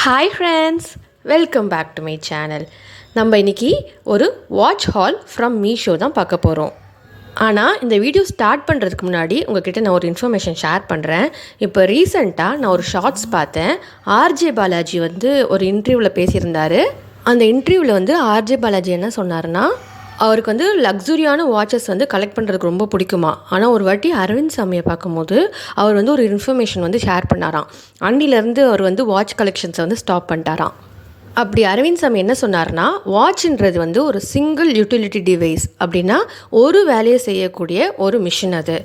Hi friends, welcome back to my channel. நம்ம இன்றைக்கி ஒரு வாட்ச் ஹால் ஃப்ரம் மீஷோ தான் பார்க்க போகிறோம். ஆனால் இந்த வீடியோ ஸ்டார்ட் பண்ணுறதுக்கு முன்னாடி உங்கள்கிட்ட நான் ஒரு இன்ஃபர்மேஷன் ஷேர் பண்ணுறேன். இப்போ ரீசெண்டாக நான் ஒரு ஷார்ட்ஸ் பார்த்தேன். ஆர்ஜே பாலாஜி ஒரு இன்டர்வியூவில் பேசியிருந்தார். அந்த இன்டர்வியூவில் ஆர்ஜே பாலாஜி என்ன சொன்னார்னா, அவருக்கு லக்ஸுரியான வாட்சஸ் கலெக்ட் பண்ணுறதுக்கு ரொம்ப பிடிக்குமா. ஆனால் ஒரு வாட்டி அரவிந்த் சாமியை பார்க்கும்போது அவர் ஒரு இன்ஃபர்மேஷன் ஷேர் பண்ணாராம். அன்னிலேருந்து அவர் வாட்ச் கலெக்ஷன்ஸை ஸ்டாப் பண்ணிட்டாராம். அப்படி அரவிந்த் சாமி என்ன சொன்னார்னா, வாட்ச்ன்றது ஒரு சிங்கிள் யூட்டிலிட்டி டிவைஸ், அப்படின்னா ஒரு வேலையை செய்யக்கூடிய ஒரு மிஷின். அது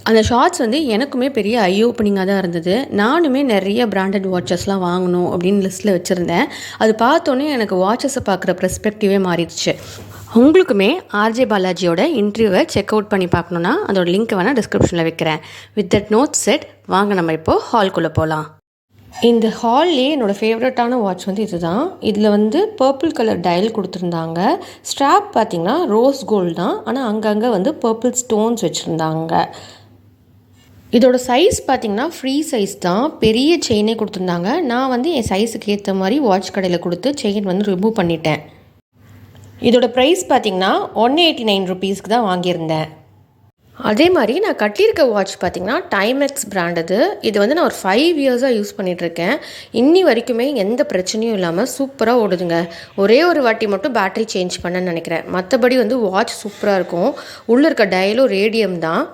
அந்த ஷார்ட்ஸ் எனக்குமே பெரிய ஐ ஓப்பனிங்காக தான் இருந்தது. நானுமே நிறைய பிராண்டட் வாட்சஸ்லாம் வாங்கணும் அப்படின்னு லிஸ்ட்டில் வச்சுருந்தேன். அது பார்த்தோன்னே எனக்கு வாட்சஸை பார்க்குற பெர்ஸ்பெக்டிவே மாறிடுச்சு. உங்களுக்குமே ஆர்ஜே பாலாஜியோட இன்டர்வியூவை செக் அவுட் பண்ணி பார்க்கணுன்னா அதோட லிங்க் வேணால் டிஸ்கிரிப்ஷனில் வைக்கிறேன். வித் தட் நோட் செட், வாங்க நம்ம இப்போது ஹால்குள்ளே போகலாம். இந்த ஹால்லேயே என்னோடய ஃபேவரட்டான வாட்ச் இதுதான். இதில் பர்பிள் கலர் டயல் கொடுத்துருந்தாங்க. ஸ்ட்ராப் பார்த்திங்கன்னா ரோஸ் கோல்டு தான், ஆனால் அங்கங்கே பர்பிள் ஸ்டோன்ஸ் வச்சுருந்தாங்க. இதோட சைஸ் பார்த்திங்கன்னா ஃப்ரீ சைஸ் தான், பெரிய செயினே கொடுத்துருந்தாங்க. நான் என் சைஸுக்கு ஏற்ற மாதிரி வாட்ச் கடையில் கொடுத்து செயின் ரிமூவ் பண்ணிட்டேன். இதோட ப்ரைஸ் பார்த்திங்கன்னா 189 ருபீஸ்க்கு தான் வாங்கியிருந்தேன். அதே மாதிரி நான் கட்டியிருக்க வாட்ச் பார்த்திங்கன்னா டைமெக்ஸ் பிராண்டது. இது நான் ஒரு 5 இயர்ஸாக யூஸ் பண்ணிகிட்ருக்கேன். இன்னி வரைக்குமே எந்த பிரச்சனையும் இல்லாமல் சூப்பராக ஓடுதுங்க. ஒரே ஒரு வாட்டி மட்டும் பேட்டரி சேஞ்ச் பண்ணேன்னு நினைக்கிறேன். மற்றபடி வாட்ச் சூப்பராக இருக்கும். உள்ளே இருக்க டயலும் ரேடியம் தான்.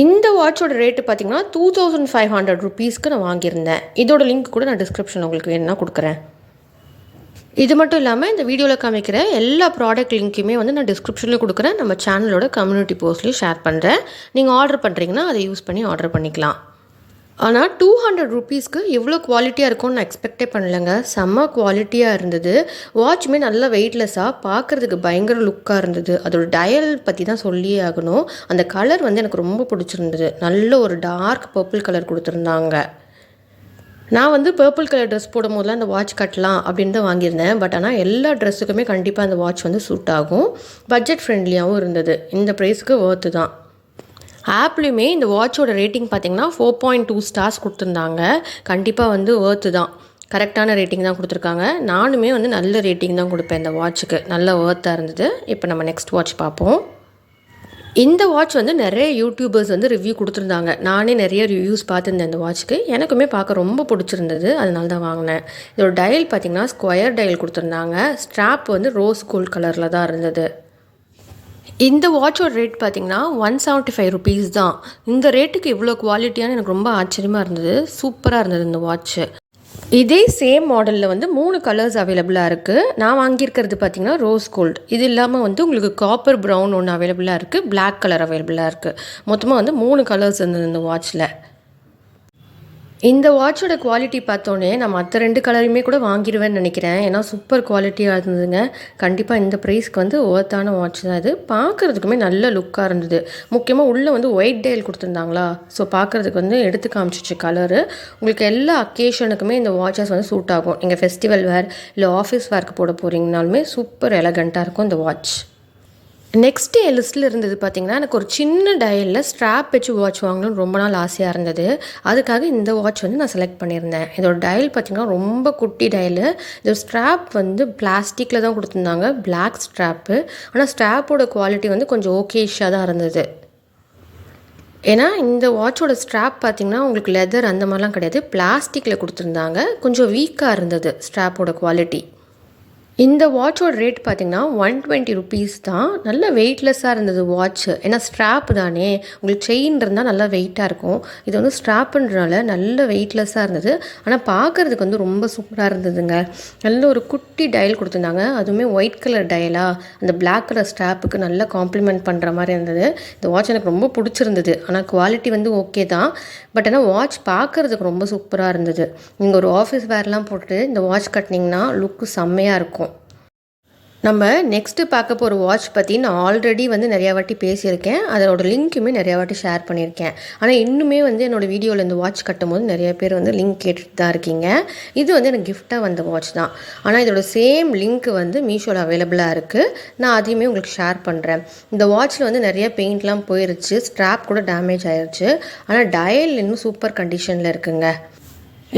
இந்த வாட்சோட ரேட்டு பார்த்திங்கன்னா 2500 ருபீஸ்க்கு நான் வாங்கியிருந்தேன். இதோட லிங்க் கூட நான் டிஸ்கிரிப்ஷன் உங்களுக்கு வேணும்னா கொடுக்குறேன். இது மட்டும் இல்லாமல் இந்த வீடியோவில் காமிக்கிற எல்லா ப்ராடக்ட் லிங்க்குமே நான் டிஸ்கிரிப்ஷனில் கொடுக்குறேன். நம்ம சேனலோட கம்யூனிட்டி போஸ்ட்லேயும் ஷேர் பண்ணுறேன். நீங்கள் ஆர்டர் பண்ணுறீங்கன்னா அதை யூஸ் பண்ணி ஆர்டர் பண்ணிக்கலாம். ஆனால் 200 ருபீஸ்க்கு இவ்வளோ குவாலிட்டியாக இருக்கும்னு நான் எக்ஸ்பெக்டே பண்ணலைங்க. செம்ம குவாலிட்டியாக இருந்தது. வாட்சுமே நல்லா வெயிட்லெஸ்ஸாக, பார்க்குறதுக்கு பயங்கர லுக்காக இருந்தது. அதோட டயல் பற்றி தான் சொல்லியே ஆகணும். அந்த கலர் எனக்கு ரொம்ப பிடிச்சிருந்தது. நல்ல ஒரு டார்க் பர்பிள் கலர் கொடுத்துருந்தாங்க. நான் பர்பிள் கலர் ட்ரெஸ் போடும் போதெல்லாம் அந்த வாட்ச் கட்டலாம் அப்படின்னு தான் வாங்கியிருந்தேன். பட் ஆனால் எல்லா ட்ரெஸ்ஸுக்குமே கண்டிப்பாக அந்த வாட்ச் சூட் ஆகும். பட்ஜெட் ஃப்ரெண்ட்லியாகவும் இருந்தது. இந்த ப்ரைஸுக்கு ஒர்த்து தான். ஆப்லேயுமே இந்த வாட்சோட ரேட்டிங் பார்த்திங்கன்னா 4.2 ஸ்டார்ஸ் கொடுத்துருந்தாங்க. கண்டிப்பாக ஒர்த்து தான். கரெக்டான ரேட்டிங் தான் கொடுத்துருக்காங்க. நானுமே நல்ல ரேட்டிங் தான் கொடுப்பேன் இந்த வாட்சுக்கு. நல்ல ஒர்த்தாக இருந்தது. இப்போ நம்ம நெக்ஸ்ட் வாட்ச் பார்ப்போம். இந்த வாட்ச் நிறைய யூடியூபர்ஸ் ரிவ்யூ கொடுத்துருந்தாங்க. நானே நிறைய ரிவ்யூஸ் பார்த்துருந்தேன் இந்த வாட்ச்க்கு. எனக்குமே பார்க்க ரொம்ப பிடிச்சிருந்தது. அதனால தான் வாங்கினேன். இதோட டயல் பார்த்திங்கன்னா ஸ்கொயர் டயல் கொடுத்துருந்தாங்க. ஸ்ட்ராப் ரோஸ் கோல்ட் கலரில் தான் இருந்தது. இந்த வாட்சோட ரேட் பார்த்திங்கன்னா 175 ருபீஸ் தான். இந்த ரேட்டுக்கு இவ்வளோ குவாலிட்டியான எனக்கு ரொம்ப ஆச்சரியமாக இருந்தது. சூப்பராக இருந்தது இந்த வாட்ச்சு. இதே சேம் மாடலில் 3 கலர்ஸ் அவைலபிளாக இருக்குது. நான் வாங்கியிருக்கிறது பார்த்திங்கன்னா ரோஸ் கோல்டு. இது இல்லாமல் உங்களுக்கு காப்பர் ப்ரௌன் ஒன்று அவைலபிளாக இருக்குது. பிளாக் கலர் அவைலபிளாக இருக்குது. மொத்தமாக 3 கலர்ஸ் இருந்தது இந்த வாட்சில். இந்த வாட்சோட குவாலிட்டி பார்த்தோன்னே நான் மற்ற 2 கலருமே கூட வாங்கிடுவேன்னு நினைக்கிறேன். ஏன்னா சூப்பர் குவாலிட்டியாக இருந்ததுங்க. கண்டிப்பாக இந்த ப்ரைஸ்க்கு ஒர்த்தான வாட்ச் தான் இது. பார்க்குறதுக்குமே நல்ல லுக்காக இருந்தது. முக்கியமாக உள்ளே ஒயிட் டயல் கொடுத்துருந்தாங்களா, ஸோ பார்க்குறதுக்கு எடுத்து காமிச்சிச்சு கலரு. உங்களுக்கு எல்லா அக்கேஷனுக்குமே இந்த வாட்சஸ் சூட் ஆகும். நீங்கள் ஃபெஸ்டிவல் வேர் இல்லை ஆஃபீஸ் வேர்க்கு போட போகிறீங்கனாலுமே சூப்பர் எலகண்ட்டாக இருக்கும் இந்த வாட்ச். நெக்ஸ்ட்டு என் லிஸ்ட்டில் இருந்தது பார்த்திங்கன்னா, எனக்கு ஒரு சின்ன டயலில் ஸ்ட்ராப் வச்சு வாட்ச் வாங்கணும்னு ரொம்ப நாள் ஆசையாக இருந்தது. அதுக்காக இந்த வாட்ச் நான் செலக்ட் பண்ணியிருந்தேன். இதோட டயல் பார்த்திங்கன்னா ரொம்ப குட்டி டயலு. இதோட ஸ்ட்ராப் பிளாஸ்டிக்கில் தான் கொடுத்துருந்தாங்க, பிளாக் ஸ்ட்ராப்பு. ஆனால் ஸ்ட்ராப்போட குவாலிட்டி கொஞ்சம் ஓகேஷாக தான் இருந்தது. ஏன்னா இந்த வாட்சோட ஸ்ட்ராப் பார்த்திங்கன்னா உங்களுக்கு லெதர் அந்த மாதிரிலாம் கிடையாது, பிளாஸ்டிக்கில் கொடுத்துருந்தாங்க. கொஞ்சம் வீக்காக இருந்தது ஸ்ட்ராப்போட குவாலிட்டி. இந்த வாட்சோட ரேட் பார்த்திங்கன்னா 120 ருபீஸ் தான். நல்ல வெயிட்லெஸ்ஸாக இருந்தது வாட்ச்சு. ஏன்னா ஸ்ட்ராப் தானே, உங்களுக்கு செயின் இருந்தால் நல்லா வெயிட்டாக இருக்கும். இது ஸ்ட்ராப்புன்றனால நல்ல வெயிட்லெஸ்ஸாக இருந்தது. ஆனால் பார்க்குறதுக்கு ரொம்ப சூப்பராக இருந்ததுங்க. நல்ல ஒரு குட்டி டயல் கொடுத்துருந்தாங்க. அதுவுமே ஒயிட் கலர் டயலாக அந்த பிளாக் கலர் ஸ்ட்ராப்புக்கு நல்லா காம்ப்ளிமெண்ட் பண்ணுற மாதிரி இருந்தது. இந்த வாட்ச் எனக்கு ரொம்ப பிடிச்சிருந்தது. ஆனால் குவாலிட்டி ஓகே தான். பட் ஆனால் வாட்ச் பார்க்குறதுக்கு ரொம்ப சூப்பராக இருந்தது. நீங்கள் ஒரு ஆஃபீஸ் வேர்லாம் போட்டு இந்த வாட்ச் கட்டினீங்கன்னா லுக்கு செம்மையாக இருக்கும். நம்ம நெக்ஸ்ட்டு பார்க்க போகிற வாட்ச் பற்றி நான் ஆல்ரெடி நிறையா வாட்டி பேசியிருக்கேன். அதோட லிங்க்குமே நிறையா வாட்டி ஷேர் பண்ணியிருக்கேன். ஆனால் இன்னுமே என்னோடய வீடியோவில் இந்த வாட்ச் கட்டும் போது நிறைய பேர் லிங்க் கேட்டுட்டு தான் இருக்கீங்க. இது எனக்கு கிஃப்டாக வந்த வாட்ச் தான். ஆனால் இதோட சேம் லிங்க் மீஷோவில் அவைலபிளாக இருக்குது. நான் அதையுமே உங்களுக்கு ஷேர் பண்ணுறேன். இந்த வாட்சில் நிறைய பெயிண்ட்லாம் போயிருச்சு, ஸ்ட்ராப் கூட டேமேஜ் ஆயிடுச்சு. ஆனால் டயல் இன்னும் சூப்பர் கண்டிஷனில் இருக்குங்க.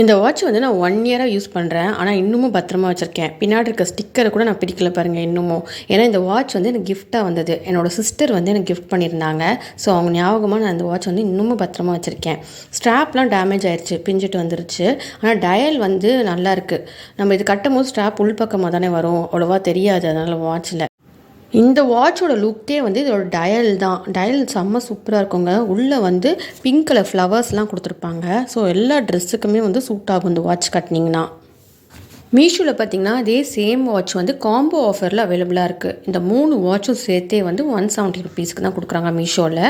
இந்த வாட்ச் வந்து நான் 1 இயராக யூஸ் பண்ணுறேன். ஆனால் இன்னமும் பத்திரமா வச்சுருக்கேன். பின்னாடி இருக்க ஸ்டிக்கரை கூட நான் பிரிக்கல பாருங்கள் இன்னமும். ஏன்னா இந்த வாட்ச் வந்து எனக்கு கிஃப்ட்டாக வந்தது. என்னோடய சிஸ்டர் வந்து எனக்கு கிஃப்ட் பண்ணியிருந்தாங்க. ஸோ அவங்க ஞாபகமாக நான் இந்த வாட்ச் வந்து இன்னமும் பத்திரமா வச்சுருக்கேன். ஸ்ட்ராப்லாம் டேமேஜ் ஆயிடுச்சு, பிஞ்சிட்டு வந்துருச்சு. ஆனால் டயல் வந்து நல்லாயிருக்கு. நம்ம இது கட்டும் போது ஸ்ட்ராப் உள்பக்கமாக தானே வரும், அவ்வளோவா தெரியாது அதனால் வாட்சில். இந்த வாட்சோட லுக்கே வந்து இதோட டயல் தான். டயல் செம்ம சூப்பராக இருக்குங்க. உள்ளே வந்து பிங்க் கலர் ஃப்ளவர்ஸ்லாம் கொடுத்துருப்பாங்க. ஸோ எல்லா ட்ரெஸ்ஸுக்குமே வந்து சூட் ஆகும் இந்த வாட்ச் கட்டினீங்கன்னா. மீஷோவில் பார்த்தீங்கன்னா இதே சேம் வாட்ச் வந்து காம்போ ஆஃபரில் அவைலபிளாக இருக்குது. இந்த 3 வாட்சும் சேர்த்தே வந்து 170 ருபீஸ்க்கு தான் கொடுக்குறாங்க மீஷோவில்.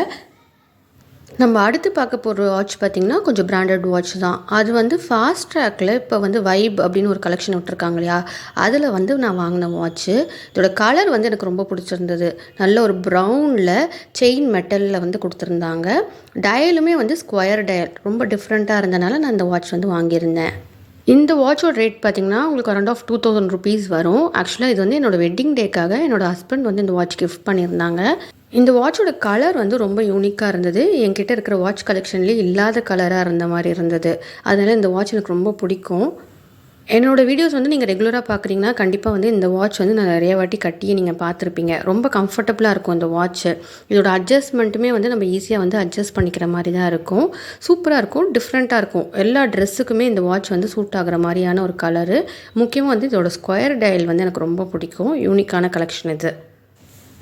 நம்ம அடுத்து பார்க்க போகிற வாட்ச் பார்த்திங்கன்னா கொஞ்சம் பிராண்டட் வாட்ச் தான். அது வந்து ஃபாஸ்ட் ட்ராக்கில் இப்போ வந்து வைப் அப்படின்னு ஒரு கலெக்ஷன் விட்டுருக்காங்க இல்லையா, அதில் வந்து நான் வாங்கின வாட்ச்சு. இதோட கலர் வந்து எனக்கு ரொம்ப பிடிச்சிருந்தது. நல்ல ஒரு ப்ரௌனில் செயின் மெட்டலில் வந்து கொடுத்துருந்தாங்க. டயலுமே வந்து ஸ்கொயர் டயல் ரொம்ப டிஃப்ரெண்ட்டாக இருந்தனால நான் இந்த வாட்ச் வந்து வாங்கியிருந்தேன். இந்த வாட்சோட ரேட் பார்த்திங்கன்னா உங்களுக்கு அரௌண்ட் ஆஃப் 2000 ருபீஸ் வரும். ஆக்சுவலாக இது வந்து என்னோடய வெட்டிங் டேக்காக என்னோடய ஹஸ்பண்ட் வந்து இந்த வாட்ச் கிஃப்ட் பண்ணியிருந்தாங்க. இந்த வாட்சோட கலர் வந்து ரொம்ப யூனிக்காக இருந்தது. என்கிட்ட இருக்கிற வாட்ச் கலெக்ஷன்லேயே இல்லாத கலராக இருந்த மாதிரி இருந்தது. அதனால் இந்த வாட்ச் எனக்கு ரொம்ப பிடிக்கும். என்னோடய வீடியோஸ் வந்து நீங்கள் ரெகுலராக பார்க்குறீங்கன்னா கண்டிப்பாக வந்து இந்த வாட்ச் வந்து நான் நிறைய வாட்டி கட்டியே நீங்கள் பார்த்துருப்பீங்க. ரொம்ப கம்ஃபர்டபுளாக இருக்கும் இந்த வாட்ச்சு. இதோட அட்ஜஸ்ட்மெண்ட்டுமே வந்து நம்ம ஈஸியாக வந்து அட்ஜஸ்ட் பண்ணிக்கிற மாதிரி தான் இருக்கும். சூப்பராக இருக்கும், டிஃப்ரெண்ட்டாக இருக்கும். எல்லா ட்ரெஸ்ஸுக்குமே இந்த வாட்ச் வந்து சூட் ஆகிற மாதிரியான ஒரு கலரு. முக்கியமாக வந்து இதோட ஸ்கொயர் டயல் வந்து எனக்கு ரொம்ப பிடிக்கும். யூனிக்கான கலெக்ஷன் இது.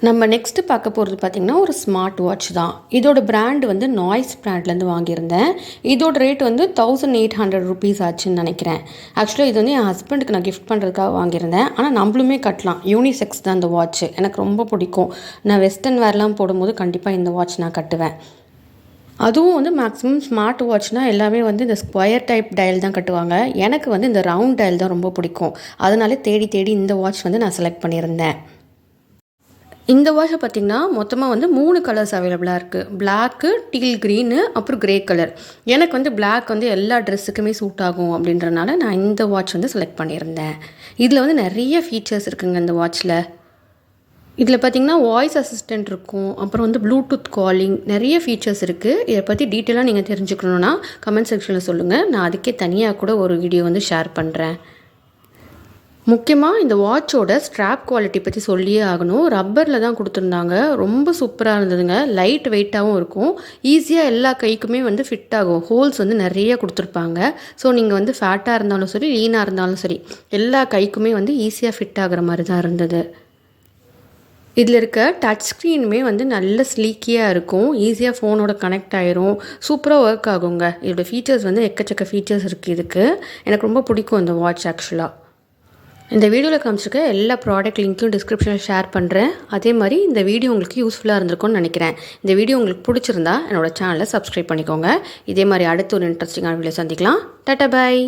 நம்ம நெக்ஸ்ட்டு பார்க்க போகிறது பார்த்திங்கன்னா ஒரு ஸ்மார்ட் வாட்ச் தான். இதோட பிராண்ட் வந்து நாய்ஸ் பிராண்ட்லேருந்து வாங்கியிருந்தேன். இதோட ரேட் வந்து 1800 ருபீஸ் ஆச்சுன்னு நினைக்கிறேன். ஆக்சுவலாக இது வந்து என் ஹஸ்பண்டுக்கு நான் கிஃப்ட் பண்ணுறதுக்காக வாங்கியிருந்தேன். ஆனால் நம்மளுமே கட்டலாம். யூனிசெக்ஸ் தான் இந்த வாட்ச்சு. எனக்கு ரொம்ப பிடிக்கும். நான் வெஸ்டர்ன் வேர்லாம் போடும்போது கண்டிப்பாக இந்த வாட்ச் நான் கட்டுவேன். அதுவும் வந்து மேக்ஸிமம் ஸ்மார்ட் வாட்ச்னால் எல்லாமே வந்து இந்த ஸ்கொயர் டைப் டயல் தான் கட்டுவாங்க. எனக்கு வந்து இந்த ரவுண்ட் டயல் தான் ரொம்ப பிடிக்கும். அதனாலே தேடி தேடி இந்த வாட்ச் வந்து நான் செலக்ட் பண்ணியிருந்தேன். இந்த வாட்சை பார்த்திங்கன்னா மொத்தமாக வந்து 3 கலர்ஸ் அவைலபிளாக இருக்குது. பிளாக்கு, டீல் க்ரீனு, அப்புறம் க்ரே கலர். எனக்கு வந்து பிளாக் வந்து எல்லா ட்ரெஸ்ஸுக்குமே சூட் ஆகும் அப்படின்றனால நான் இந்த வாட்ச் வந்து செலக்ட் பண்ணியிருந்தேன். இதில் வந்து நிறைய ஃபீச்சர்ஸ் இருக்குங்க இந்த வாட்சில். இதில் பார்த்திங்கன்னா வாய்ஸ் அசிஸ்டண்ட் இருக்கும், அப்புறம் வந்து ப்ளூடூத் காலிங், நிறைய ஃபீச்சர்ஸ் இருக்குது. இதை பற்றி டீட்டெயிலாக நீங்கள் தெரிஞ்சுக்கணுன்னா கமெண்ட் செக்ஷனில் சொல்லுங்கள். நான் அதுக்கே தனியாக கூட ஒரு வீடியோ வந்து ஷேர் பண்ணுறேன். முக்கியமாக இந்த வாட்சோட ஸ்ட்ராப் குவாலிட்டி பற்றி சொல்லியே ஆகணும். ரப்பரில் தான் கொடுத்துருந்தாங்க. ரொம்ப சூப்பராக இருந்ததுங்க. லைட் வெயிட்டாகவும் இருக்கும். ஈஸியாக எல்லா கைக்குமே வந்து ஃபிட் ஆகும். ஹோல்ஸ் வந்து நிறைய கொடுத்துருப்பாங்க. ஸோ நீங்கள் வந்து ஃபேட்டாக இருந்தாலும் சரி, லீனாக இருந்தாலும் சரி, எல்லா கைக்குமே வந்து ஈஸியாக ஃபிட் ஆகிற மாதிரி தான் இருந்தது. இதில் இருக்க டச் ஸ்க்ரீனுமே வந்து நல்ல ஸ்லீக்கியாக இருக்கும். ஈஸியாக ஃபோனோட கனெக்ட் ஆகிரும். சூப்பராக ஒர்க் ஆகுங்க. இதோட ஃபீச்சர்ஸ் வந்து எக்கச்சக்க ஃபீச்சர்ஸ் இருக்குது இதுக்கு. எனக்கு ரொம்ப பிடிக்கும் இந்த வாட்ச் ஆக்சுவலாக. இந்த வீடியோவில் காமிச்சிருக்க எல்லா ப்ராடக்ட் லிங்க்கும் டிஸ்கிரிப்ஷனில் ஷேர் பண்ணுறேன். அதே மாதிரி இந்த வீடியோ உங்களுக்கு யூஸ்ஃபுல்லாக இருந்திருக்கும்னு நினைக்கிறேன். இந்த வீடியோ உங்களுக்கு பிடிச்சிருந்தா என்னோடய சேனலை சப்ஸ்கிரைப் பண்ணிக்கோங்க. இதே மாதிரி அடுத்து ஒரு இன்ட்ரெஸ்டிங்கான வீடியோ சந்திக்கலாம். டாடா பாய்.